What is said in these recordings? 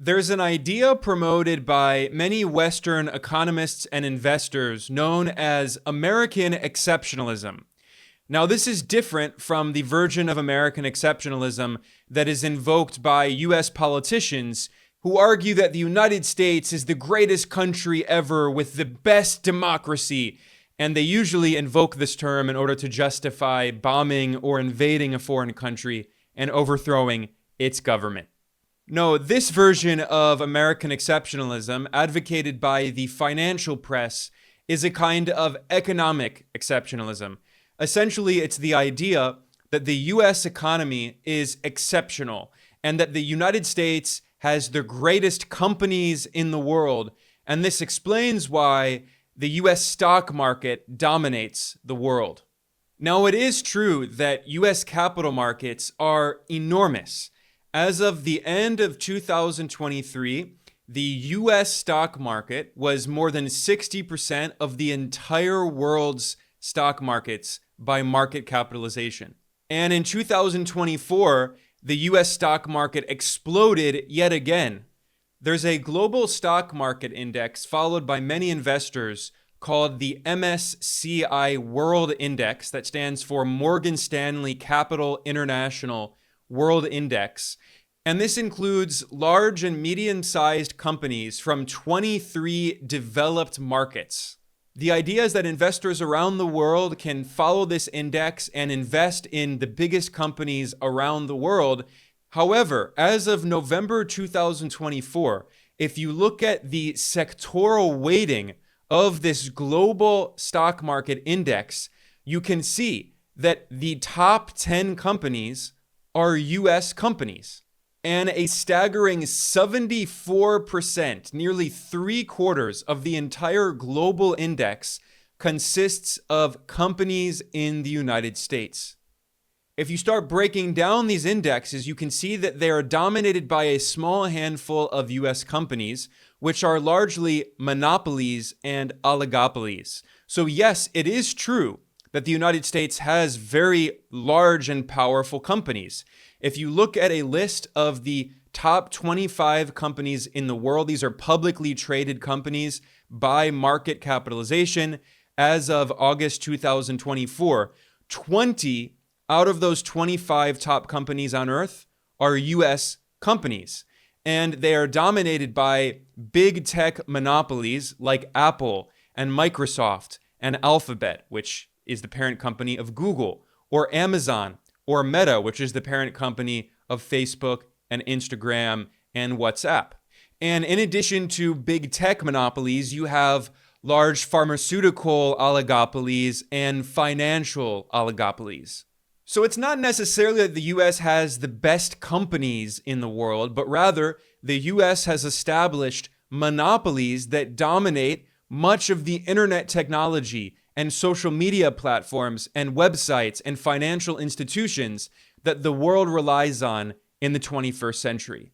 There's an idea promoted by many Western economists and investors known as American exceptionalism. Now, this is different from the version of American exceptionalism that is invoked by US politicians who argue that the United States is the greatest country ever with the best democracy. And they usually invoke this term in order to justify bombing or invading a foreign country and overthrowing its government. No, this version of American exceptionalism, advocated by the financial press, is a kind of economic exceptionalism. Essentially, it's the idea that the US economy is exceptional and that the United States has the greatest companies in the world. And this explains why the US stock market dominates the world. Now, it is true that US capital markets are enormous. As of the end of 2023, the US stock market was more than 60% of the entire world's stock markets by market capitalization. And in 2024, the US stock market exploded yet again. There's a global stock market index followed by many investors called the MSCI World Index, that stands for Morgan Stanley Capital International World Index. And this includes large and medium-sized companies from 23 developed markets. The idea is that investors around the world can follow this index and invest in the biggest companies around the world. However, as of November 2024, if you look at the sectoral weighting of this global stock market index, you can see that the top 10 companies are US companies. And a staggering 74%, nearly 3/4 of the entire global index, consists of companies in the United States. If you start breaking down these indexes, you can see that they are dominated by a small handful of US companies, which are largely monopolies and oligopolies. So yes, it is true that the United States has very large and powerful companies. If you look at a list of the top 25 companies in the world, these are publicly traded companies by market capitalization. As of August 2024, 20 out of those 25 top companies on earth are US companies. And they are dominated by big tech monopolies like Apple and Microsoft and Alphabet, which is the parent company of Google, or Amazon, or Meta, which is the parent company of Facebook and Instagram and WhatsApp. And in addition to big tech monopolies, you have large pharmaceutical oligopolies and financial oligopolies. So it's not necessarily that the US has the best companies in the world, but rather the US has established monopolies that dominate much of the internet technology and social media platforms and websites and financial institutions that the world relies on in the 21st century.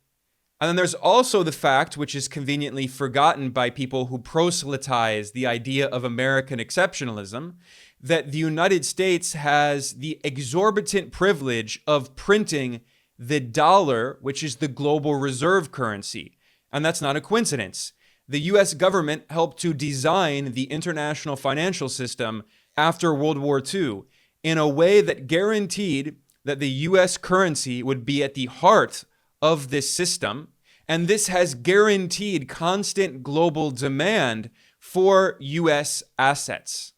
And then there's also the fact, which is conveniently forgotten by people who proselytize the idea of American exceptionalism, that the United States has the exorbitant privilege of printing the dollar, which is the global reserve currency. And that's not a coincidence. The US government helped to design the international financial system after World War II in a way that guaranteed that the US currency would be at the heart of this system. And this has guaranteed constant global demand for US assets.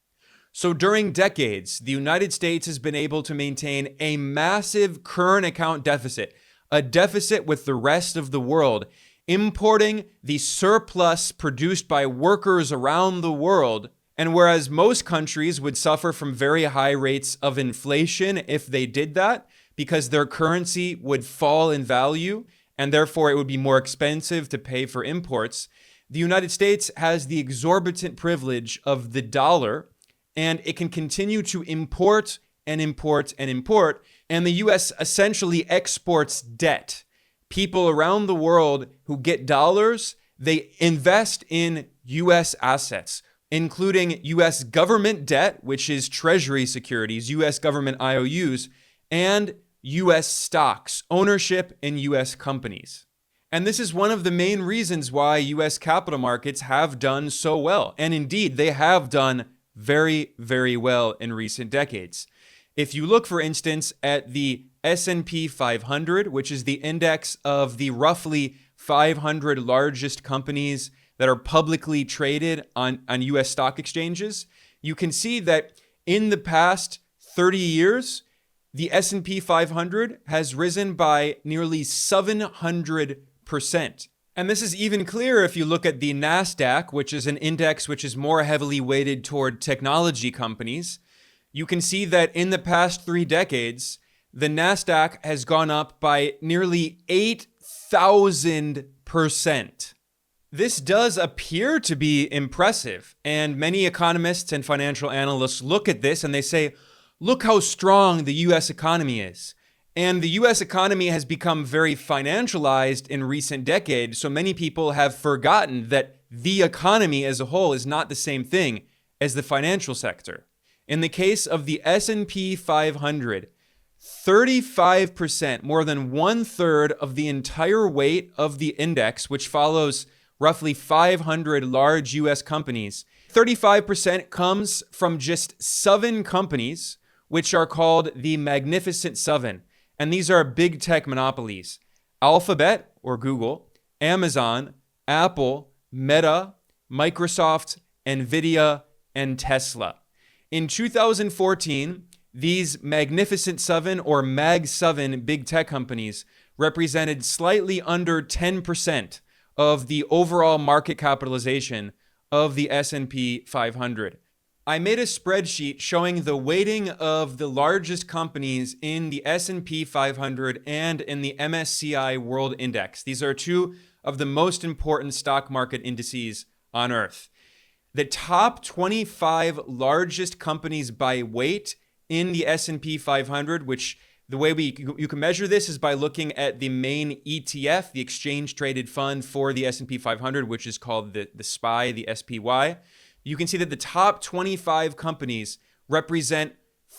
So during decades, the United States has been able to maintain a massive current account deficit, a deficit with the rest of the world, importing the surplus produced by workers around the world. And whereas most countries would suffer from very high rates of inflation if they did that, because their currency would fall in value, and therefore it would be more expensive to pay for imports, the United States has the exorbitant privilege of the dollar, and it can continue to import and import and import, and the US essentially exports debt. People around the world who get dollars, they invest in US assets, including US government debt, which is treasury securities, US government IOUs, and US stocks, ownership in US companies. And this is one of the main reasons why US capital markets have done so well. And indeed, they have done very, very well in recent decades. If you look, for instance, at the S&P 500, which is the index of the roughly 500 largest companies that are publicly traded on US stock exchanges, you can see that in the past 30 years, the S&P 500 has risen by nearly 700%. And this is even clearer if you look at the Nasdaq, which is an index which is more heavily weighted toward technology companies. You can see that in the past 3 decades, the Nasdaq has gone up by nearly 8,000%. This does appear to be impressive, and many economists and financial analysts look at this and they say, look how strong the US economy is. And the US economy has become very financialized in recent decades, so many people have forgotten that the economy as a whole is not the same thing as the financial sector. In the case of the S&P 500, 35%, more than 1/3 of the entire weight of the index, which follows roughly 500 large US companies, 35% comes from just 7 companies, which are called the Magnificent Seven. And these are big tech monopolies: Alphabet, or Google, Amazon, Apple, Meta, Microsoft, Nvidia, and Tesla. In 2014, these Magnificent Seven, or Mag 7 big tech companies represented slightly under 10% of the overall market capitalization of the S&P 500. I made a spreadsheet showing the weighting of the largest companies in the S&P 500 and in the MSCI World Index. These are 2 of the most important stock market indices on Earth. The top 25 largest companies by weight in the S&P 500, which the way you can measure this is by looking at the main ETF, the exchange traded fund for the S&P 500, which is called the SPY, the SPY. You can see that the top 25 companies represent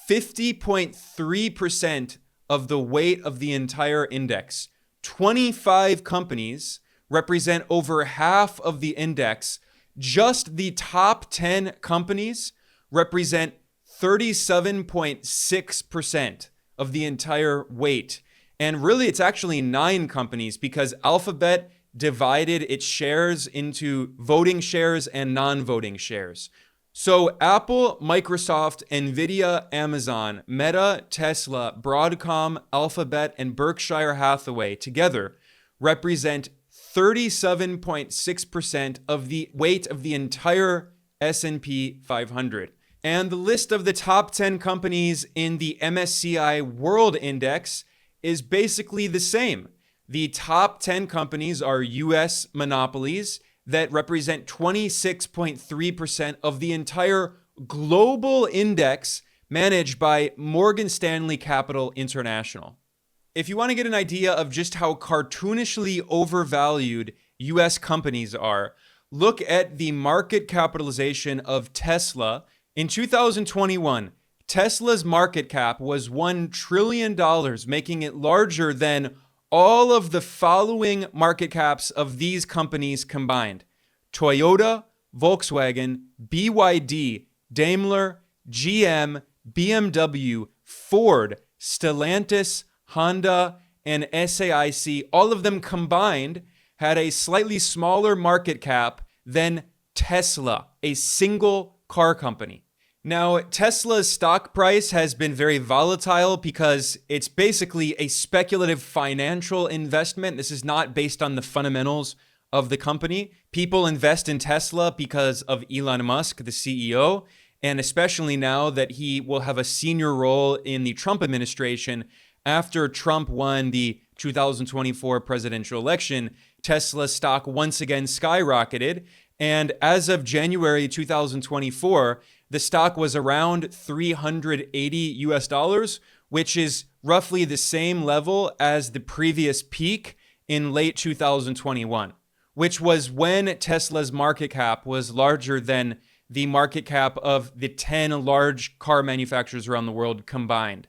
50.3% of the weight of the entire index. 25 companies represent over half of the index. Just the top 10 companies represent 37.6% of the entire weight. And really, it's actually 9 companies, because Alphabet divided its shares into voting shares and non-voting shares. So Apple, Microsoft, Nvidia, Amazon, Meta, Tesla, Broadcom, Alphabet, and Berkshire Hathaway together represent 37.6% of the weight of the entire S&P 500. And the list of the top 10 companies in the MSCI World Index is basically the same. The top 10 companies are US monopolies that represent 26.3% of the entire global index managed by Morgan Stanley Capital International. If you want to get an idea of just how cartoonishly overvalued US companies are, look at the market capitalization of Tesla. In 2021, Tesla's market cap was $1 trillion, making it larger than all of the following market caps of these companies combined: Toyota, Volkswagen, BYD, Daimler, GM, BMW, Ford, Stellantis, Honda, and SAIC. All of them combined had a slightly smaller market cap than Tesla, a single car company. Now, Tesla's stock price has been very volatile because it's basically a speculative financial investment. This is not based on the fundamentals of the company. People invest in Tesla because of Elon Musk, the CEO, and especially now that he will have a senior role in the Trump administration. After Trump won the 2024 presidential election, Tesla's stock once again skyrocketed. And as of January 2024, the stock was around $380, which is roughly the same level as the previous peak in late 2021, which was when Tesla's market cap was larger than the market cap of the 10 large car manufacturers around the world combined.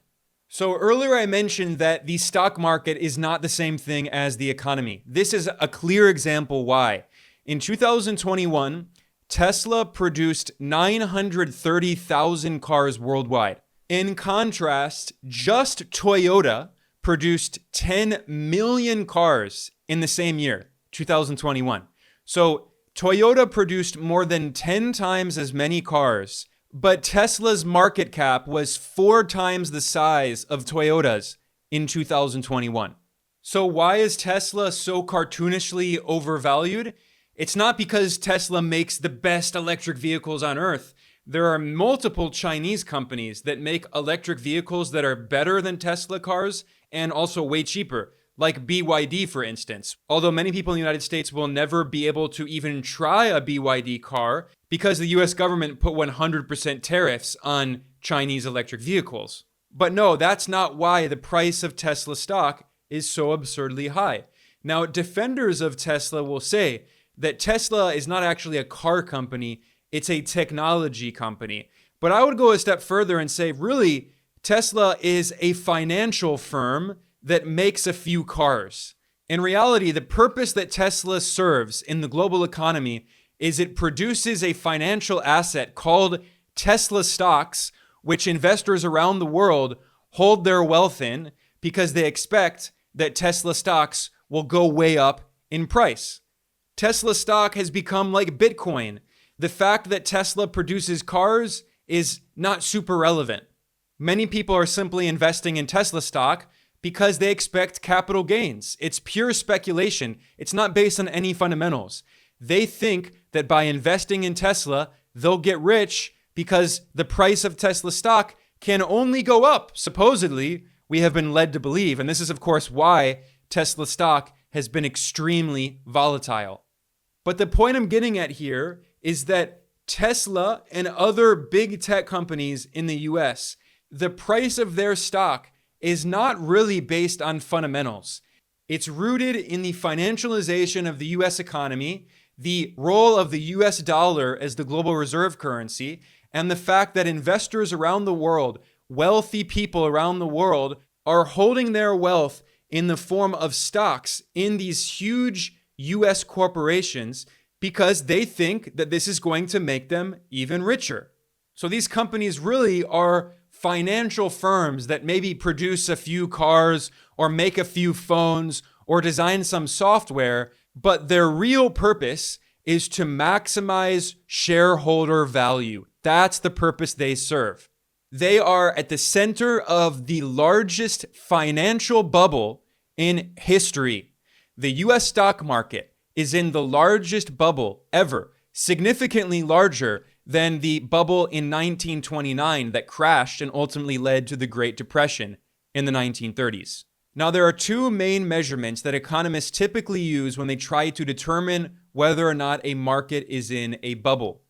So earlier I mentioned that the stock market is not the same thing as the economy. This is a clear example why. In 2021, Tesla produced 930,000 cars worldwide. In contrast, just Toyota produced 10 million cars in the same year, 2021. So Toyota produced more than 10 times as many cars, but Tesla's market cap was 4 times the size of Toyota's in 2021. So why is Tesla so cartoonishly overvalued? It's not because Tesla makes the best electric vehicles on earth. There are multiple Chinese companies that make electric vehicles that are better than Tesla cars and also way cheaper, like BYD, for instance. Although many people in the United States will never be able to even try a BYD car because the US government put 100% tariffs on Chinese electric vehicles. But no, that's not why the price of Tesla stock is so absurdly high. Now, defenders of Tesla will say that Tesla is not actually a car company, it's a technology company. But I would go a step further and say, really, Tesla is a financial firm that makes a few cars. In reality, the purpose that Tesla serves in the global economy is it produces a financial asset called Tesla stocks, which investors around the world hold their wealth in because they expect that Tesla stocks will go way up in price. Tesla stock has become like Bitcoin. The fact that Tesla produces cars is not super relevant. Many people are simply investing in Tesla stock because they expect capital gains. It's pure speculation. It's not based on any fundamentals. They think that by investing in Tesla, they'll get rich because the price of Tesla stock can only go up. Supposedly, we have been led to believe. And this is, of course, why Tesla stock has been extremely volatile. But the point I'm getting at here is that Tesla and other big tech companies in the US, the price of their stock is not really based on fundamentals. It's rooted in the financialization of the US economy, the role of the US dollar as the global reserve currency, and the fact that investors around the world, wealthy people around the world, are holding their wealth in the form of stocks in these huge US corporations because they think that this is going to make them even richer. So these companies really are financial firms that maybe produce a few cars or make a few phones or design some software, but their real purpose is to maximize shareholder value. That's the purpose they serve. They are at the center of the largest financial bubble in history. The US stock market is in the largest bubble ever, significantly larger than the bubble in 1929 that crashed and ultimately led to the Great Depression in the 1930s. Now, there are two main measurements that economists typically use when they try to determine whether or not a market is in a bubble.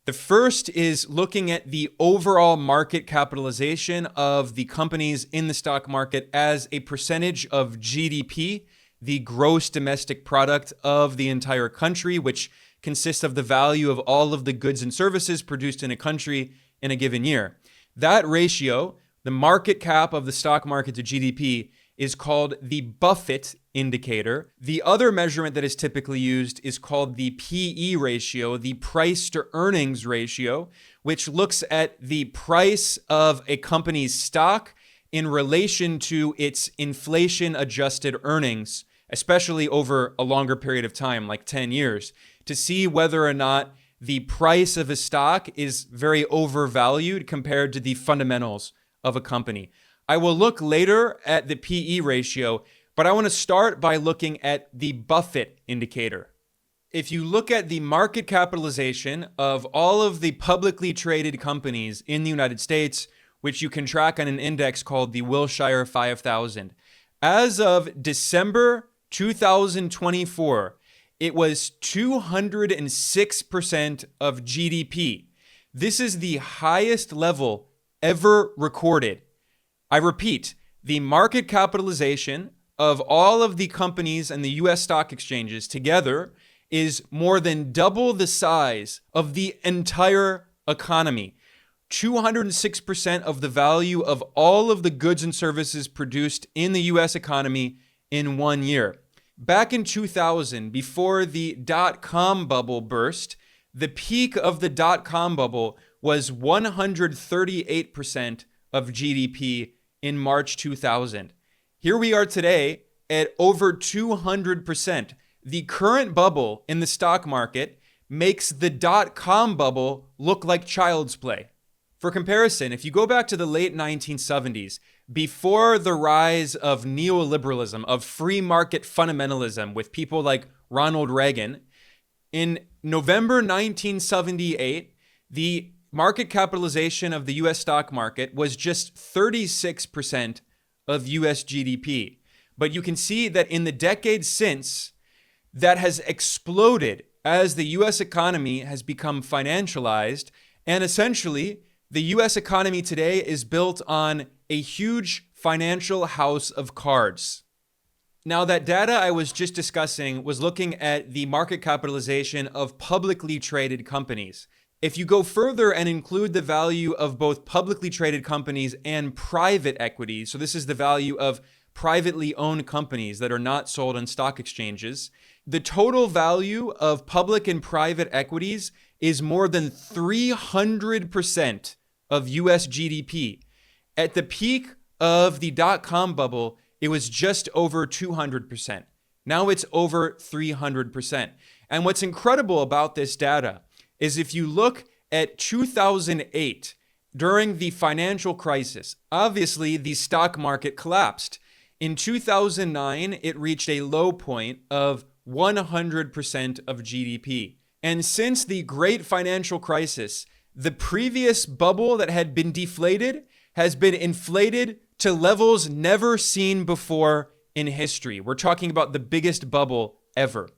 The first is looking at the overall market capitalization of the companies in the stock market as a percentage of GDP, the gross domestic product of the entire country, which consists of the value of all of the goods and services produced in a country in a given year. That ratio, the market cap of the stock market to GDP, is called the Buffett Indicator. The other measurement that is typically used is called the PE ratio, the price to earnings ratio, which looks at the price of a company's stock in relation to its inflation adjusted earnings, especially over a longer period of time, like 10 years, to see whether or not the price of a stock is very overvalued compared to the fundamentals of a company. I will look later at the PE ratio, but I want to start by looking at the Buffett indicator. If you look at the market capitalization of all of the publicly traded companies in the United States, which you can track on an index called the Wilshire 5000, as of December 2024, it was 206% of GDP. This is the highest level ever recorded. I repeat, the market capitalization of all of the companies and the US stock exchanges together is more than double the size of the entire economy. 206% of the value of all of the goods and services produced in the US economy in 1 year. Back in 2000, before the dot-com bubble burst, the peak of the dot-com bubble was 138% of GDP in March 2000. Here we are today at over 200%. The current bubble in the stock market makes the dot-com bubble look like child's play. For comparison, if you go back to the late 1970s, before the rise of neoliberalism, of free market fundamentalism with people like Ronald Reagan, in November 1978, the market capitalization of the US stock market was just 36% of US GDP. But you can see that in the decades since, that has exploded as the US economy has become financialized, and essentially, the US economy today is built on a huge financial house of cards. Now, that data I was just discussing was looking at the market capitalization of publicly traded companies. If you go further and include the value of both publicly traded companies and private equities, so this is the value of privately owned companies that are not sold on stock exchanges, the total value of public and private equities is more than 300% of US GDP. At the peak of the dot-com bubble, it was just over 200%. Now it's over 300%. And what's incredible about this data is if you look at 2008, during the financial crisis, obviously the stock market collapsed. In 2009, it reached a low point of 100% of GDP. And since the great financial crisis, the previous bubble that had been deflated has been inflated to levels never seen before in history. We're talking about the biggest bubble ever.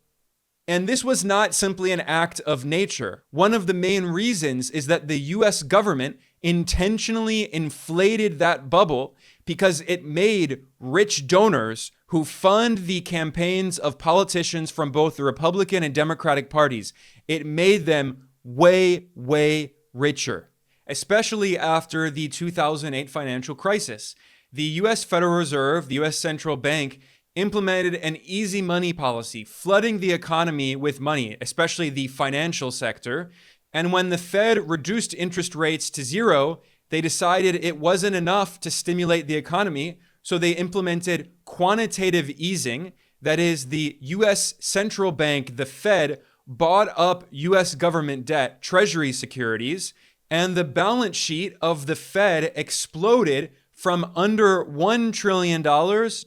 And this was not simply an act of nature. One of the main reasons is that the US government intentionally inflated that bubble because it made rich donors who fund the campaigns of politicians from both the Republican and Democratic parties. It made them way, way richer, especially after the 2008 financial crisis. The US Federal Reserve, the US Central Bank, implemented an easy money policy, flooding the economy with money, especially the financial sector. And when the Fed reduced interest rates to zero, they decided it wasn't enough to stimulate the economy, so they implemented quantitative easing. That is, the US Central Bank, the Fed, bought up US government debt, treasury securities, and the balance sheet of the Fed exploded from under $1 trillion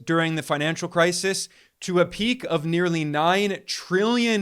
during the financial crisis to a peak of nearly $9 trillion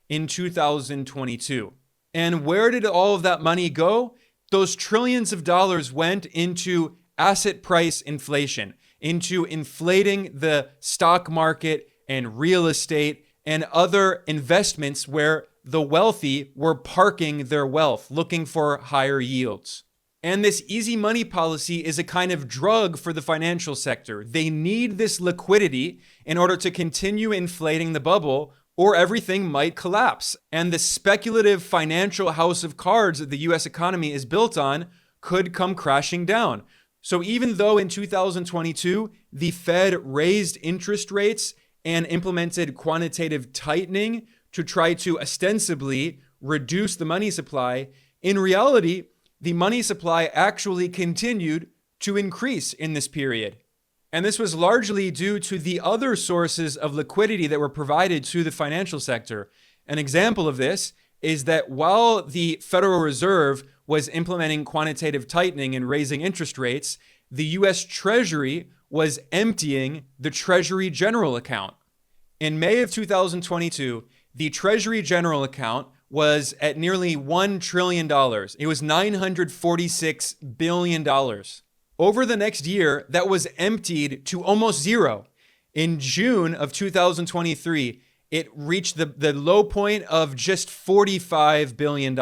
in 2022. And where did all of that money go? Those trillions of dollars went into asset price inflation, into inflating the stock market and real estate and other investments where the wealthy were parking their wealth, looking for higher yields. And this easy money policy is a kind of drug for the financial sector. They need this liquidity in order to continue inflating the bubble, or everything might collapse. And the speculative financial house of cards that the US economy is built on could come crashing down. So even though in 2022, the Fed raised interest rates and implemented quantitative tightening to try to ostensibly reduce the money supply, in reality, the money supply actually continued to increase in this period. And this was largely due to the other sources of liquidity that were provided to the financial sector. An example of this is that while the Federal Reserve was implementing quantitative tightening and raising interest rates, the US Treasury was emptying the Treasury General account. In May of 2022, the Treasury General account was at nearly $1 trillion. It was $946 billion. Over the next year, that was emptied to almost zero. In June of 2023, it reached the low point of just $45 billion.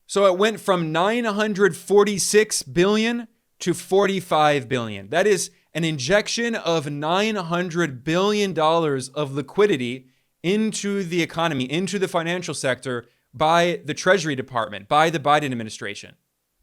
So it went from $946 billion to $45 billion. That is an injection of $900 billion of liquidity into the economy, into the financial sector by the Treasury Department, by the Biden administration.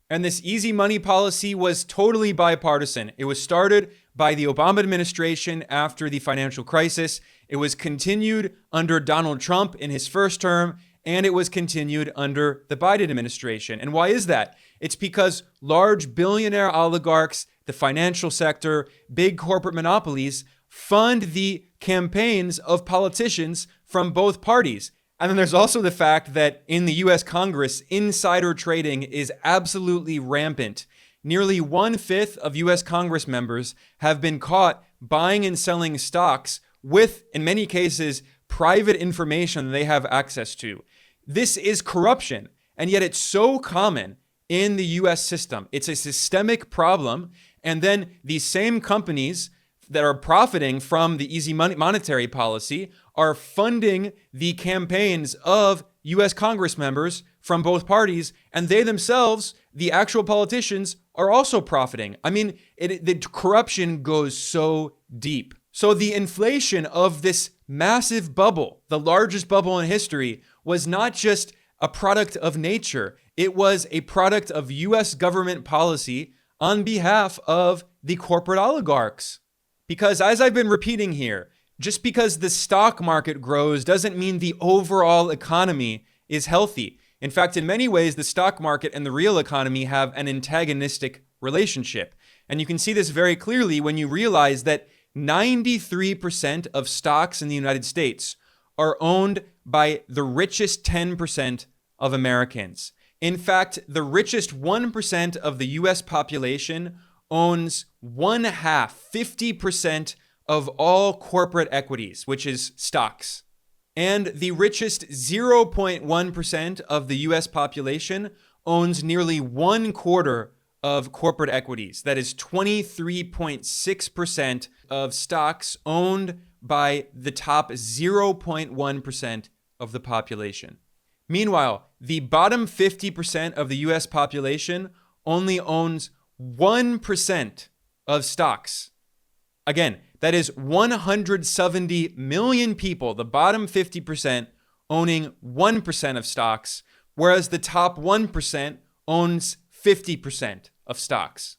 And this easy money policy was totally bipartisan. It was started by the Obama administration after the financial crisis. It was continued under Donald Trump in his first term, and it was continued under the Biden administration. And why is that? It's because large billionaire oligarchs, the financial sector, big corporate monopolies fund the campaigns of politicians from both parties. And then there's also the fact that in the US Congress, insider trading is absolutely rampant. Nearly 1/5 of US Congress members have been caught buying and selling stocks with, in many cases, private information they have access to. This is corruption, and yet it's so common in the US system. It's a systemic problem, and then these same companies that are profiting from the easy money monetary policy are funding the campaigns of US Congress members from both parties, and they themselves, the actual politicians, are also profiting. I mean, the corruption goes so deep. So the inflation of this massive bubble, the largest bubble in history, was not just a product of nature. It was a product of US government policy on behalf of the corporate oligarchs. Because as I've been repeating here, just because the stock market grows doesn't mean the overall economy is healthy. In fact, in many ways, the stock market and the real economy have an antagonistic relationship. And you can see this very clearly when you realize that 93% of stocks in the United States are owned by the richest 10% of Americans. In fact, the richest 1% of the US population owns 50% of all corporate equities, which is stocks. And the richest 0.1% of the US population owns nearly 1/4 of corporate equities. That is 23.6% of stocks owned by the top 0.1% of the population. Meanwhile, the bottom 50% of the US population only owns 1% of stocks. Again, that is 170 million people, the bottom 50%, owning 1% of stocks, whereas the top 1% owns 50% of stocks.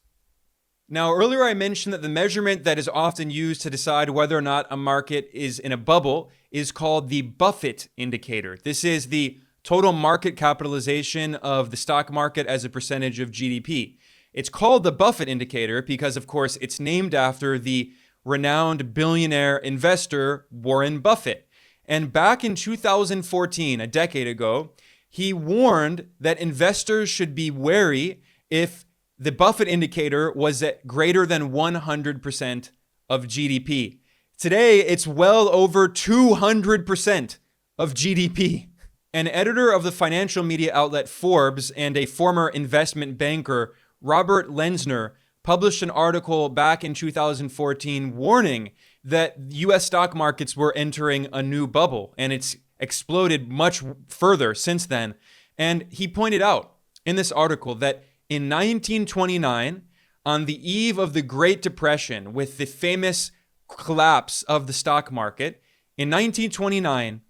Now, earlier I mentioned that the measurement that is often used to decide whether or not a market is in a bubble is called the Buffett Indicator. This is the total market capitalization of the stock market as a percentage of GDP. It's called the Buffett Indicator because, of course, it's named after the renowned billionaire investor Warren Buffett. And back in 2014, a decade ago, he warned that investors should be wary if the Buffett Indicator was at greater than 100% of GDP. Today, it's well over 200% of GDP. An editor of the financial media outlet Forbes and a former investment banker, Robert Lenzner, published an article back in 2014 warning that US stock markets were entering a new bubble, and it's exploded much further since then. And he pointed out in this article that in 1929, on the eve of the Great Depression, with the famous collapse of the stock market, in 1929,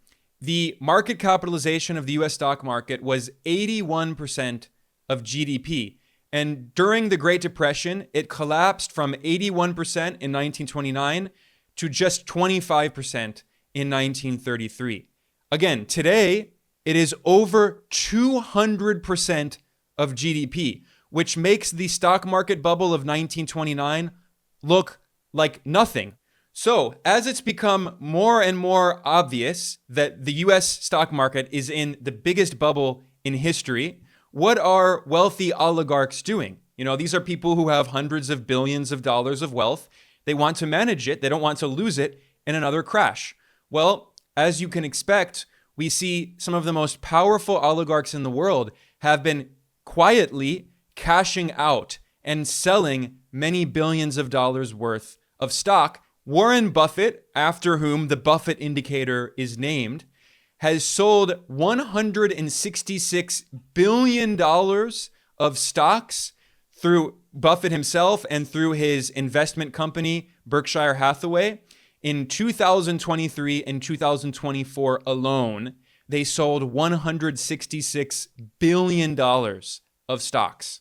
the market capitalization of the US stock market was 81% of GDP. And during the Great Depression, it collapsed from 81% in 1929 to just 25% in 1933. Again, today, it is over 200% of GDP, which makes the stock market bubble of 1929 look like nothing. So, as it's become more and more obvious that the US stock market is in the biggest bubble in history, what are wealthy oligarchs doing? You know, these are people who have hundreds of billions of dollars of wealth. They want to manage it. They don't want to lose it in another crash. Well, as you can expect, we see some of the most powerful oligarchs in the world have been quietly cashing out and selling many billions of dollars worth of stock. Warren Buffett, after whom the Buffett Indicator is named, has sold $166 billion of stocks through Buffett himself and through his investment company, Berkshire Hathaway. In 2023 and 2024 alone, they sold $166 billion of stocks.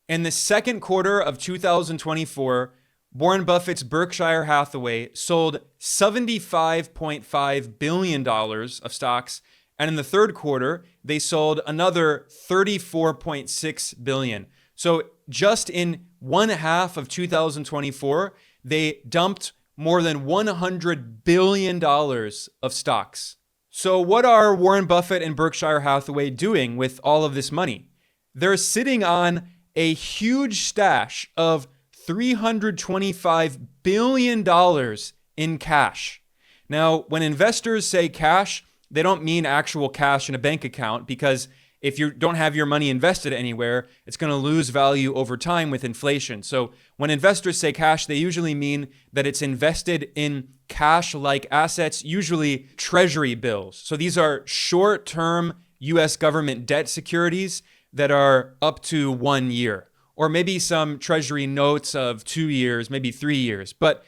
In the second quarter of 2024, Warren Buffett's Berkshire Hathaway sold $75.5 billion of stocks, and in the third quarter, they sold another $34.6 billion. So just in one half of 2024, they dumped more than $100 billion of stocks. So what are Warren Buffett and Berkshire Hathaway doing with all of this money? They're sitting on a huge stash of $325 billion in cash. Now, when investors say cash, they don't mean actual cash in a bank account, because if you don't have your money invested anywhere, it's going to lose value over time with inflation. So when investors say cash, they usually mean that it's invested in cash-like assets, usually treasury bills. So these are short-term US government debt securities that are up to 1 year, or maybe some treasury notes of 2 years, maybe 3 years. But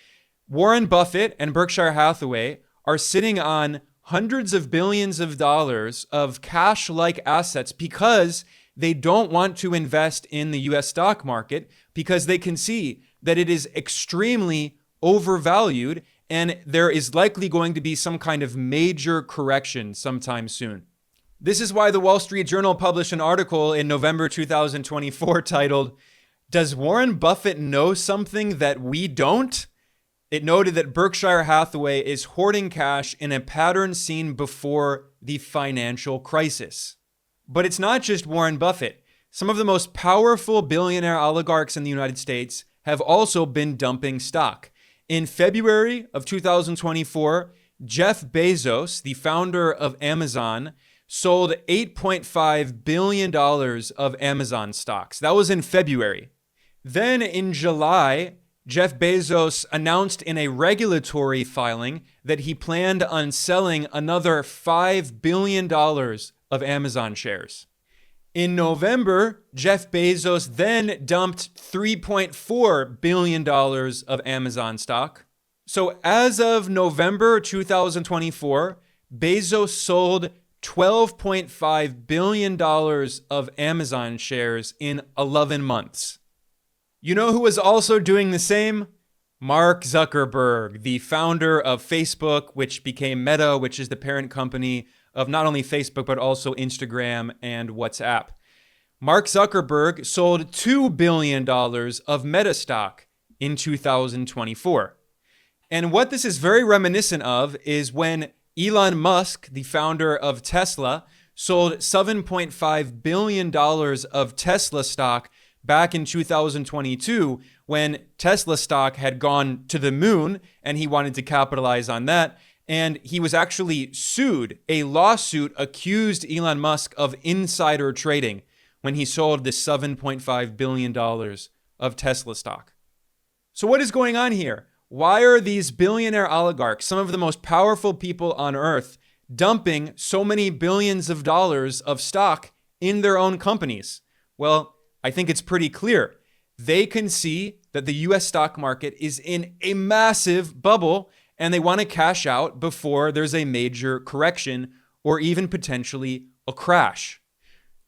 Warren Buffett and Berkshire Hathaway are sitting on hundreds of billions of dollars of cash-like assets because they don't want to invest in the US stock market, because they can see that it is extremely overvalued and there is likely going to be some kind of major correction sometime soon. This is why the Wall Street Journal published an article in November 2024 titled, "Does Warren Buffett know something that we don't?" It noted that Berkshire Hathaway is hoarding cash in a pattern seen before the financial crisis. But it's not just Warren Buffett. Some of the most powerful billionaire oligarchs in the United States have also been dumping stock. In February of 2024, Jeff Bezos, the founder of Amazon, sold $8.5 billion of Amazon stocks. That was in February. Then in July, Jeff Bezos announced in a regulatory filing that he planned on selling another $5 billion of Amazon shares. In November, Jeff Bezos then dumped $3.4 billion of Amazon stock. So as of November 2024, Bezos sold $12.5 billion of Amazon shares in 11 months. You know who was also doing the same? Mark Zuckerberg, the founder of Facebook, which became Meta, which is the parent company of not only Facebook, but also Instagram and WhatsApp. Mark Zuckerberg sold $2 billion of Meta stock in 2024. And what this is very reminiscent of is when Elon Musk, the founder of Tesla, sold $7.5 billion of Tesla stock back in 2022, when Tesla stock had gone to the moon and he wanted to capitalize on that. And he was actually sued. A lawsuit accused Elon Musk of insider trading when he sold this $7.5 billion of Tesla stock. So what is going on here? Why are these billionaire oligarchs, some of the most powerful people on earth, dumping so many billions of dollars of stock in their own companies? Well, I think it's pretty clear. They can see that the US stock market is in a massive bubble and they want to cash out before there's a major correction or even potentially a crash.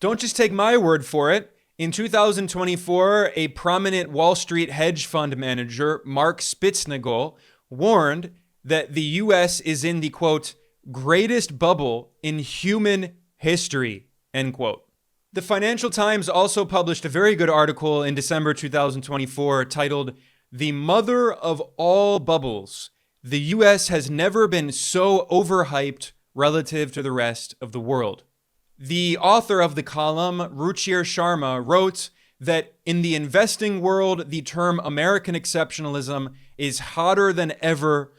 Don't just take my word for it. In 2024, a prominent Wall Street hedge fund manager, Mark Spitznagel, warned that the US is in the, quote, greatest bubble in human history, end quote. The Financial Times also published a very good article in December 2024 titled, "The Mother of All Bubbles. The US has never been so overhyped relative to the rest of the world." The author of the column, Ruchir Sharma, wrote that in the investing world, the term American exceptionalism is hotter than ever.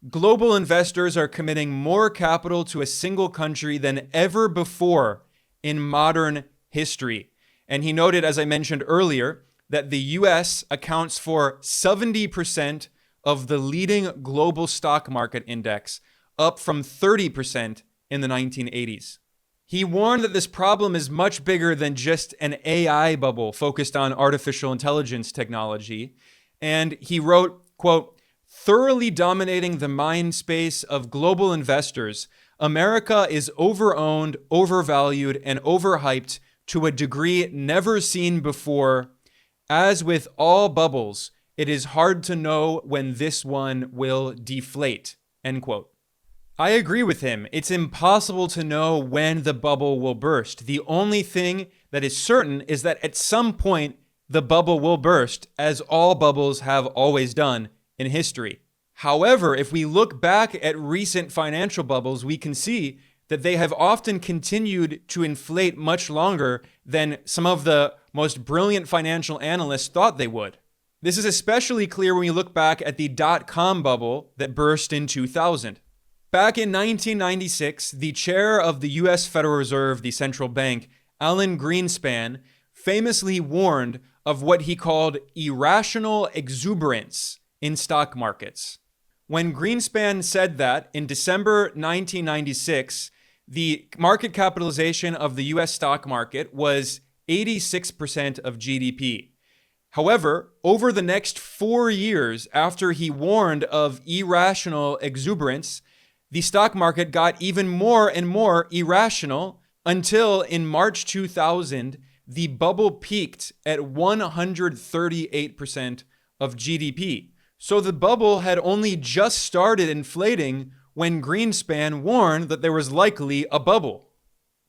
Global investors are committing more capital to a single country than ever before in modern history. And he noted, as I mentioned earlier, that the US accounts for 70% of the leading global stock market index, up from 30% in the 1980s. He warned that this problem is much bigger than just an AI bubble focused on artificial intelligence technology. And he wrote, quote, "Thoroughly dominating the mind space of global investors, America is overowned, overvalued, and overhyped to a degree never seen before, As with all bubbles, it is hard to know when this one will deflate, end quote. I agree with him. It's impossible to know when the bubble will burst. The only thing that is certain is that at some point, the bubble will burst, as all bubbles have always done in history. However, if we look back at recent financial bubbles, we can see that they have often continued to inflate much longer than some of the most brilliant financial analysts thought they would. This is especially clear when we look back at the dot-com bubble that burst in 2000. Back in 1996, the chair of the US Federal Reserve, the central bank, Alan Greenspan, famously warned of what he called irrational exuberance in stock markets. When Greenspan said that in December 1996, the market capitalization of the US stock market was 86% of GDP. However, over the next 4 years after he warned of irrational exuberance, the stock market got even more and more irrational until in March 2000, the bubble peaked at 138% of GDP. So the bubble had only just started inflating when Greenspan warned that there was likely a bubble.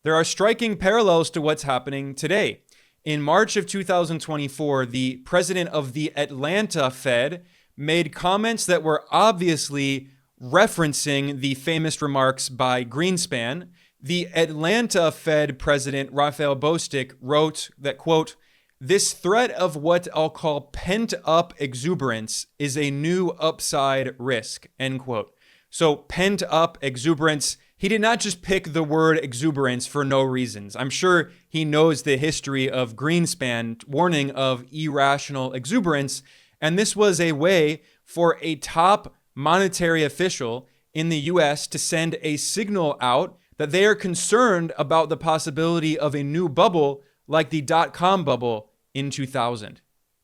There are striking parallels to what's happening today. In March of 2024, the president of the Atlanta Fed made comments that were obviously referencing the famous remarks by Greenspan. The Atlanta Fed president, Raphael Bostic, wrote that, quote, "This threat of what I'll call pent-up exuberance is a new upside risk," end quote. So pent-up exuberance, he did not just pick the word exuberance for no reasons. I'm sure he knows the history of Greenspan warning of irrational exuberance, and this was a way for a top monetary official in the US to send a signal out that they are concerned about the possibility of a new bubble like the dot-com bubble in 2000.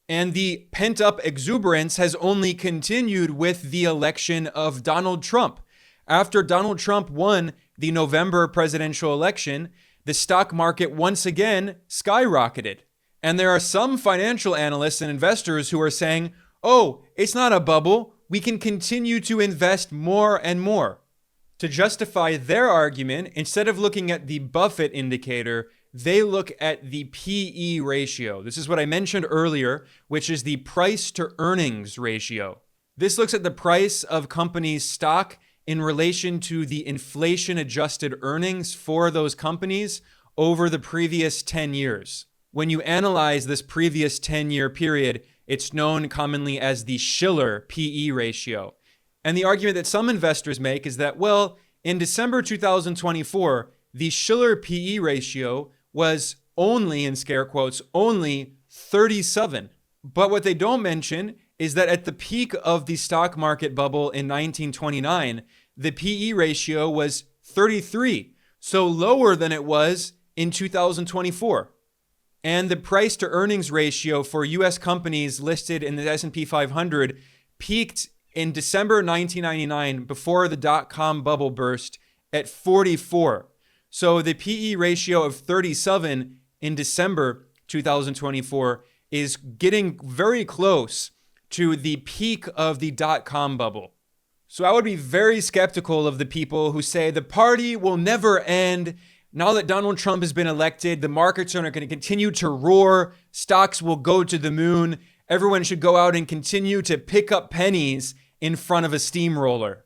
And the pent-up exuberance has only continued with the election of Donald Trump. After Donald Trump won the November presidential election, the stock market once again skyrocketed. And there are some financial analysts and investors who are saying, oh, it's not a bubble. We can continue to invest more and more. To justify their argument, instead of looking at the Buffett indicator, they look at the PE ratio. This is what I mentioned earlier, which is the price to earnings ratio. This looks at the price of companies' stock in relation to the inflation-adjusted earnings for those companies over the previous 10 years. When you analyze this previous 10-year period, it's known commonly as the Shiller PE ratio. And the argument that some investors make is that, well, in December 2024, the Shiller PE ratio was only, in scare quotes, only 37. But what they don't mention is that at the peak of the stock market bubble in 1929, the PE ratio was 33, so lower than it was in 2024. And the price to earnings ratio for US companies listed in the S&P 500 peaked in December 1999 before the dot-com bubble burst at 44. So the PE ratio of 37 in December 2024 is getting very close to the peak of the dot-com bubble. So I would be very skeptical of the people who say the party will never end. Now that Donald Trump has been elected, the markets are going to continue to roar. Stocks will go to the moon. Everyone should go out and continue to pick up pennies in front of a steamroller.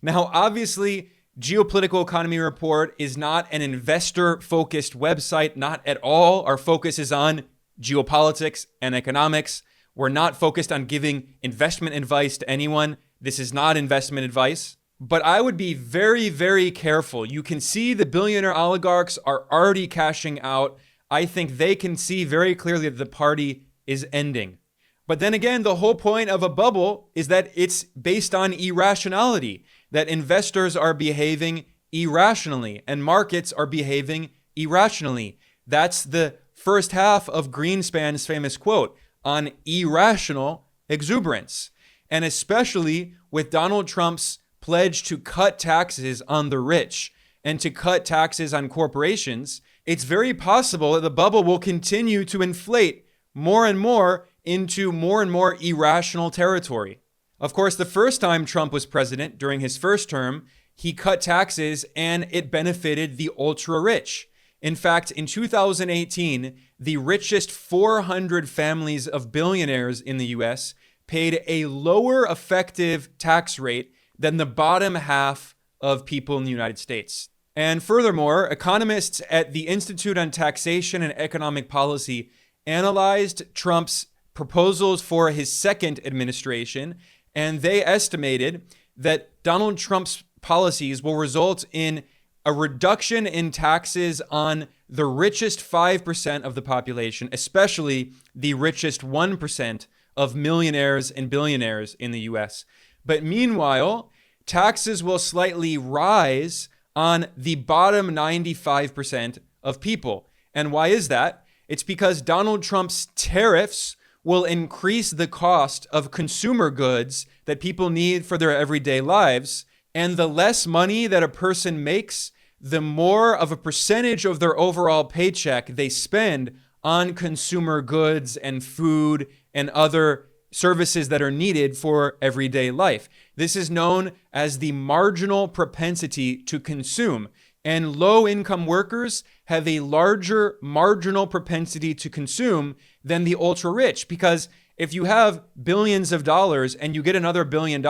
Now, obviously, Geopolitical Economy Report is not an investor-focused website, not at all. Our focus is on geopolitics and economics. We're not focused on giving investment advice to anyone. This is not investment advice. But I would be very, very careful. You can see the billionaire oligarchs are already cashing out. I think they can see very clearly that the party is ending. But then again, the whole point of a bubble is that it's based on irrationality, that investors are behaving irrationally and markets are behaving irrationally. That's the first half of Greenspan's famous quote on irrational exuberance. And especially with Donald Trump's pledge to cut taxes on the rich and to cut taxes on corporations, it's very possible that the bubble will continue to inflate more and more into more and more irrational territory. Of course, the first time Trump was president, during his first term, he cut taxes and it benefited the ultra rich. In fact, in 2018, the richest 400 families of billionaires in the US paid a lower effective tax rate than the bottom half of people in the United States. And furthermore, economists at the Institute on Taxation and Economic Policy analyzed Trump's proposals for his second administration, and they estimated that Donald Trump's policies will result in a reduction in taxes on the richest 5% of the population, especially the richest 1% of millionaires and billionaires in the US. But meanwhile, taxes will slightly rise on the bottom 95% of people. And why is that? It's because Donald Trump's tariffs will increase the cost of consumer goods that people need for their everyday lives. And the less money that a person makes, the more of a percentage of their overall paycheck they spend on consumer goods and food and other services that are needed for everyday life. This is known as the marginal propensity to consume. And low-income workers have a larger marginal propensity to consume than the ultra-rich. Because if you have billions of dollars and you get another $1 billion,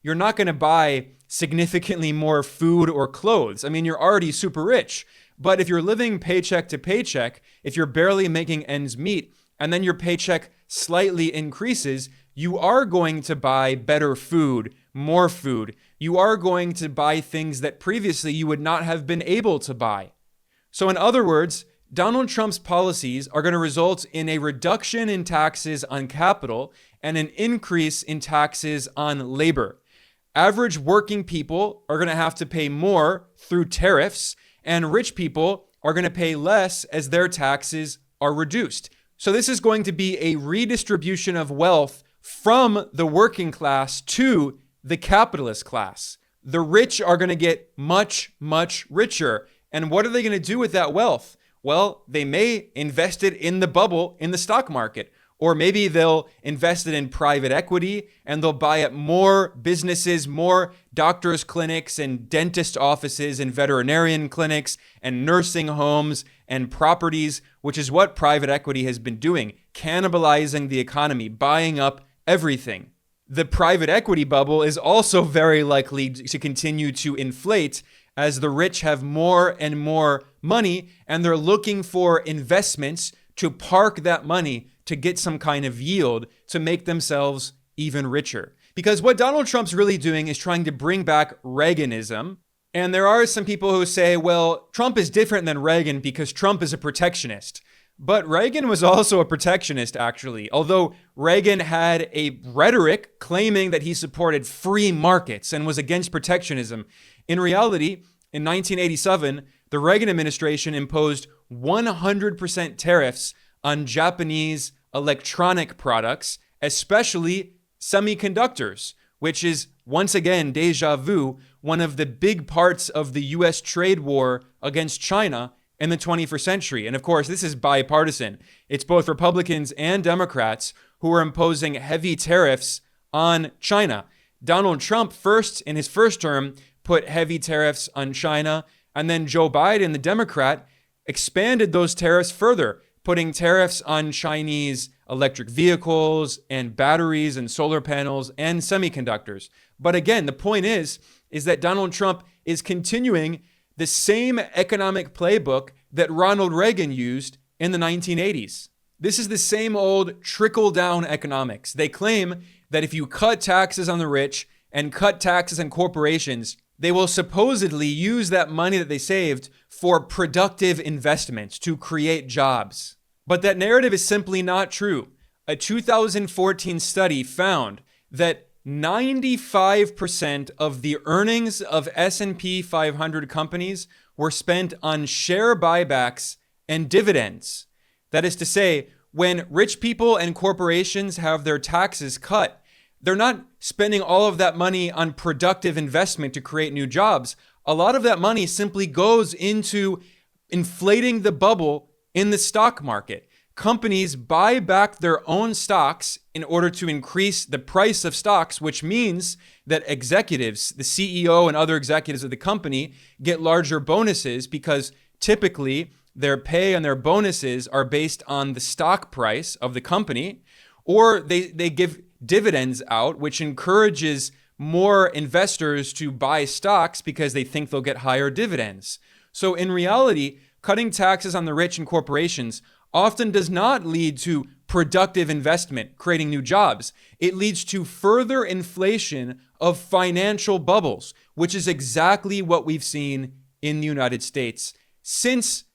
you're not going to buy significantly more food or clothes. I mean, you're already super rich. But if you're living paycheck to paycheck, if you're barely making ends meet, and then your paycheck slightly increases, you are going to buy better food, more food. You are going to buy things that previously you would not have been able to buy. So in other words, Donald Trump's policies are going to result in a reduction in taxes on capital and an increase in taxes on labor. Average working people are going to have to pay more through tariffs, and rich people are going to pay less as their taxes are reduced. So this is going to be a redistribution of wealth from the working class to the capitalist class. The rich are going to get much, much richer. And what are they going to do with that wealth? Well, they may invest it in the bubble in the stock market. Or maybe they'll invest it in private equity and they'll buy up more businesses, more doctors' clinics and dentist offices and veterinarian clinics and nursing homes and properties, which is what private equity has been doing, cannibalizing the economy, buying up everything. The private equity bubble is also very likely to continue to inflate as the rich have more and more money and they're looking for investments to park that money to get some kind of yield to make themselves even richer. Because what Donald Trump's really doing is trying to bring back Reaganism. And there are some people who say, well, Trump is different than Reagan because Trump is a protectionist. But Reagan was also a protectionist, actually. Although Reagan had a rhetoric claiming that he supported free markets and was against protectionism, in reality, in 1987, the Reagan administration imposed 100% tariffs on Japanese electronic products, especially semiconductors, which is, once again, deja vu, one of the big parts of the US trade war against China in the 21st century. And of course, this is bipartisan. It's both Republicans and Democrats who are imposing heavy tariffs on China. Donald Trump in his first term, put heavy tariffs on China, and then Joe Biden, the Democrat, expanded those tariffs further, putting tariffs on Chinese electric vehicles and batteries and solar panels and semiconductors. But again, the point is that Donald Trump is continuing the same economic playbook that Ronald Reagan used in the 1980s. This is the same old trickle-down economics. They claim that if you cut taxes on the rich and cut taxes on corporations, they will supposedly use that money that they saved for productive investments to create jobs. But that narrative is simply not true. A 2014 study found that 95% of the earnings of S&P 500 companies were spent on share buybacks and dividends. That is to say, when rich people and corporations have their taxes cut, they're not spending all of that money on productive investment to create new jobs. A lot of that money simply goes into inflating the bubble in the stock market. companies buy back their own stocks in order to increase the price of stocks, which means that executives, the CEO and other executives of the company, get larger bonuses because typically their pay and their bonuses are based on the stock price of the company, or they give dividends out, which encourages more investors to buy stocks because they think they'll get higher dividends. So in reality, cutting taxes on the rich and corporations often does not lead to productive investment, creating new jobs. It leads to further inflation of financial bubbles, which is exactly what we've seen in the United States since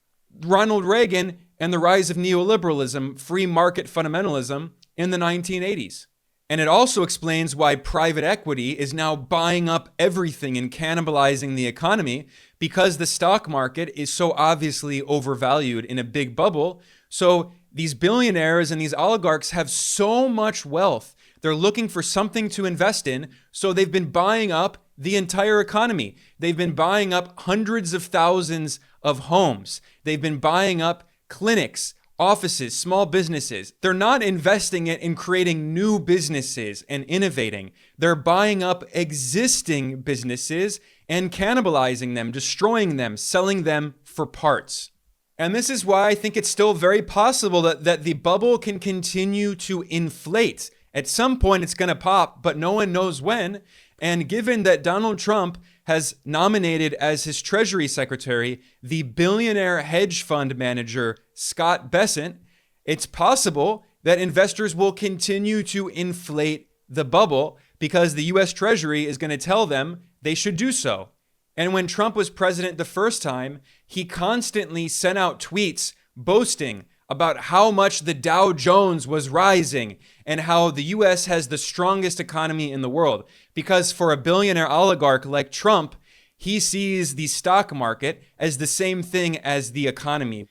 Ronald Reagan and the rise of neoliberalism, free market fundamentalism in the 1980s. And it also explains why private equity is now buying up everything and cannibalizing the economy, because the stock market is so obviously overvalued in a big bubble. So these billionaires and these oligarchs have so much wealth. They're looking for something to invest in. So they've been buying up the entire economy. They've been buying up hundreds of thousands of homes. They've been buying up clinics, offices, small businesses. They're not investing it in creating new businesses and innovating. They're buying up existing businesses and cannibalizing them, destroying them, selling them for parts. And this is why I think it's still very possible that the bubble can continue to inflate. At some point, it's going to pop, but no one knows when. And given that Donald Trump has nominated as his Treasury Secretary the billionaire hedge fund manager Scott Bessent, it's possible that investors will continue to inflate the bubble because the US Treasury is going to tell them they should do so. And when Trump was president the first time, he constantly sent out tweets boasting about how much the Dow Jones was rising and how the US has the strongest economy in the world. Because for a billionaire oligarch like Trump, he sees the stock market as the same thing as the economy.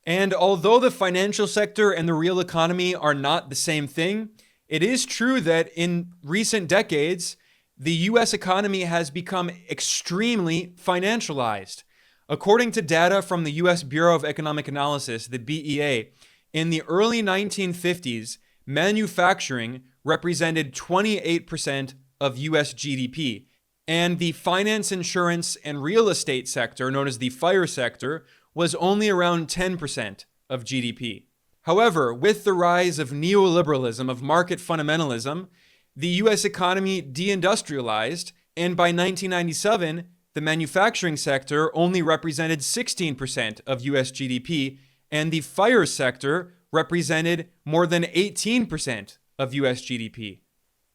And although the financial sector and the real economy are not the same thing, it is true that in recent decades, the US economy has become extremely financialized. According to data from the US Bureau of Economic Analysis, the BEA, in the early 1950s, manufacturing represented 28% of US GDP, and the finance, insurance, and real estate sector, known as the FIRE sector, was only around 10% of GDP. However, with the rise of neoliberalism, of market fundamentalism, the US economy de-industrialized, and by 1997, the manufacturing sector only represented 16% of US GDP, and the FIRE sector represented more than 18% of US GDP.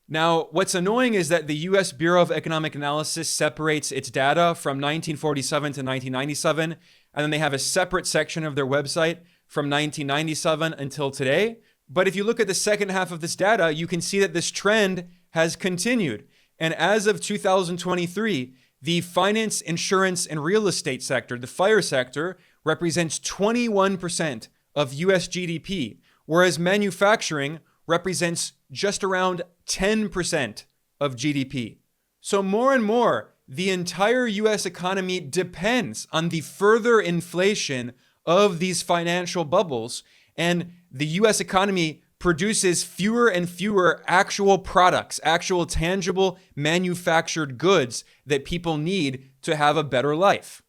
Now, what's annoying is that the US Bureau of Economic Analysis separates its data from 1947 to 1997, and then they have a separate section of their website from 1997 until today. But if you look at the second half of this data, you can see that this trend has continued. And as of 2023, the finance, insurance, and real estate sector, the FIRE sector, represents 21% of US GDP, whereas manufacturing represents just around 10% of GDP. So more and more, the entire US economy depends on the further inflation of these financial bubbles, and the US economy produces fewer and fewer actual products, actual tangible manufactured goods that people need to have a better life.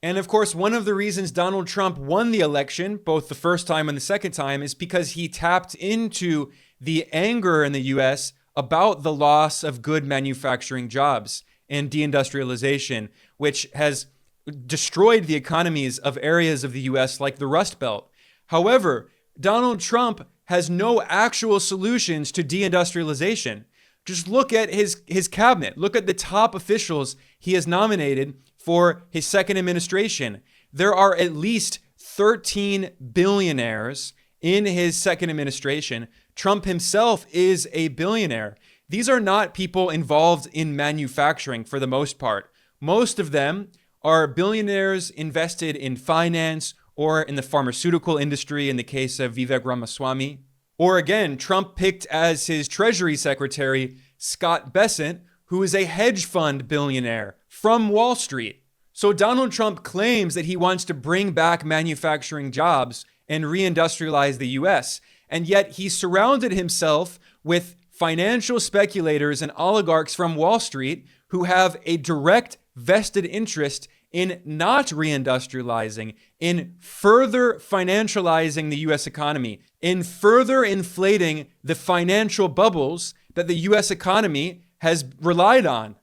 And of course, one of the reasons Donald Trump won the election, both the first time and the second time, is because he tapped into the anger in the US about the loss of good manufacturing jobs and deindustrialization, which has destroyed the economies of areas of the US like the Rust Belt. However, Donald Trump has no actual solutions to deindustrialization. Just look at his cabinet. Look at the top officials he has nominated for his second administration. There are at least 13 billionaires in his second administration. Trump himself is a billionaire. These are not people involved in manufacturing for the most part. Most of them are billionaires invested in finance or in the pharmaceutical industry in the case of Vivek Ramaswamy. Or again, Trump picked as his Treasury Secretary Scott Bessent, who is a hedge fund billionaire from Wall Street. So Donald Trump claims that he wants to bring back manufacturing jobs and reindustrialize the US. And yet he surrounded himself with financial speculators and oligarchs from Wall Street who have a direct vested interest in not reindustrializing, in further financializing the US economy, in further inflating the financial bubbles that the US economy has relied on.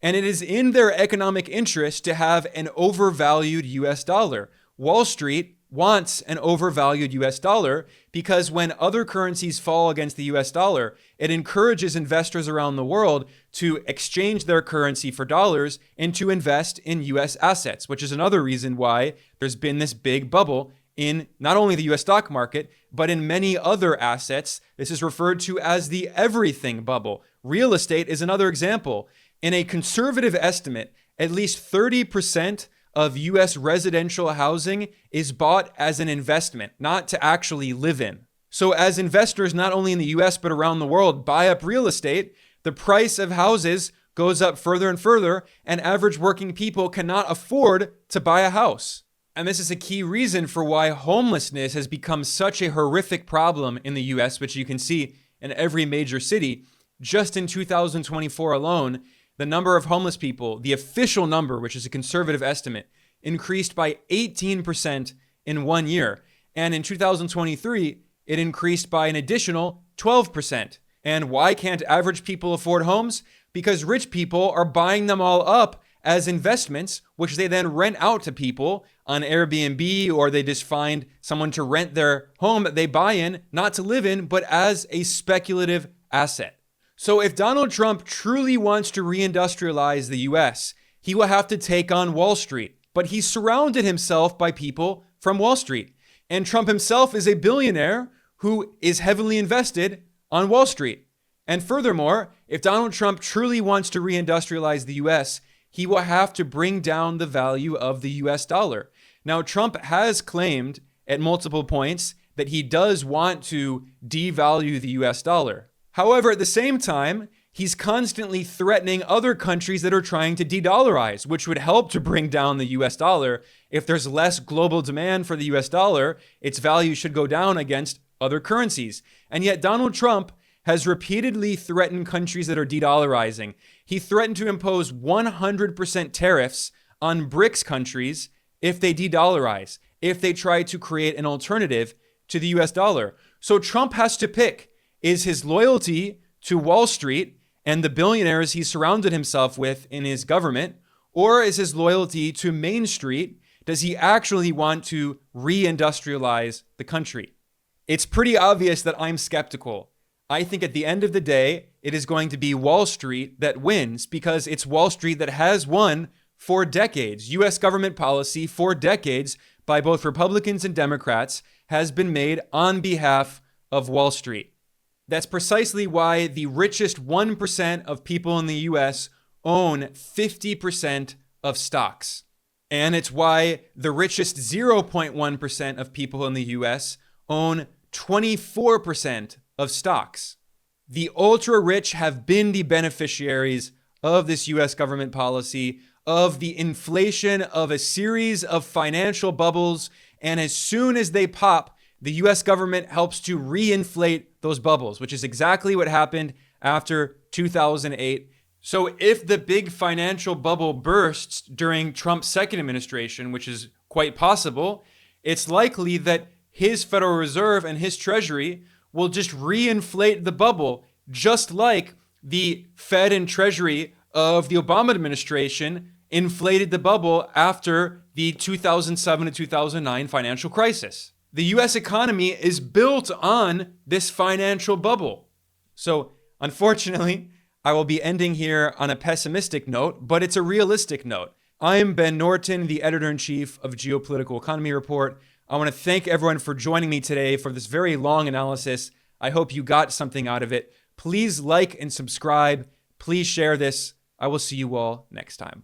And it is in their economic interest to have an overvalued US dollar. Wall Street wants an overvalued US dollar because when other currencies fall against the US dollar, it encourages investors around the world to exchange their currency for dollars and to invest in US assets, which is another reason why there's been this big bubble in not only the US stock market, but in many other assets. This is referred to as the everything bubble. Real estate is another example. In a conservative estimate, at least 30% of US residential housing is bought as an investment, not to actually live in. So as investors, not only in the US, but around the world, buy up real estate, the price of houses goes up further and further, and average working people cannot afford to buy a house. And this is a key reason for why homelessness has become such a horrific problem in the US, which you can see in every major city. Just in 2024 alone, the number of homeless people, the official number, which is a conservative estimate, increased by 18% in 1 year. And in 2023, it increased by an additional 12%. And why can't average people afford homes? Because rich people are buying them all up as investments, which they then rent out to people on Airbnb, or they just find someone to rent their home that they buy in, not to live in, but as a speculative asset. So if Donald Trump truly wants to reindustrialize the US, he will have to take on Wall Street. But he surrounded himself by people from Wall Street. And Trump himself is a billionaire who is heavily invested on Wall Street. And furthermore, if Donald Trump truly wants to reindustrialize the US, he will have to bring down the value of the US dollar. Now, Trump has claimed at multiple points that he does want to devalue the US dollar. However, at the same time, he's constantly threatening other countries that are trying to de-dollarize, which would help to bring down the US dollar. If there's less global demand for the US dollar, its value should go down against other currencies. And yet Donald Trump has repeatedly threatened countries that are de-dollarizing. He threatened to impose 100% tariffs on BRICS countries if they de-dollarize, if they try to create an alternative to the US dollar. So Trump has to pick. Is his loyalty to Wall Street and the billionaires he surrounded himself with in his government, or is his loyalty to Main Street? Does he actually want to reindustrialize the country? It's pretty obvious that I'm skeptical. I think at the end of the day, it is going to be Wall Street that wins because it's Wall Street that has won for decades. US government policy for decades by both Republicans and Democrats has been made on behalf of Wall Street. That's precisely why the richest 1% of people in the US own 50% of stocks. And it's why the richest 0.1% of people in the US own 24% of stocks. The ultra rich have been the beneficiaries of this US government policy, of the inflation of a series of financial bubbles. And as soon as they pop, the US government helps to reinflate those bubbles, which is exactly what happened after 2008. So if the big financial bubble bursts during Trump's second administration, which is quite possible, it's likely that his Federal Reserve and his Treasury will just reinflate the bubble, just like the Fed and Treasury of the Obama administration inflated the bubble after the 2007 to 2009 financial crisis. The US economy is built on this financial bubble. So, unfortunately, I will be ending here on a pessimistic note, but it's a realistic note. I'm Ben Norton, the editor-in-chief of Geopolitical Economy Report. I want to thank everyone for joining me today for this very long analysis. I hope you got something out of it. Please like and subscribe. Please share this. I will see you all next time.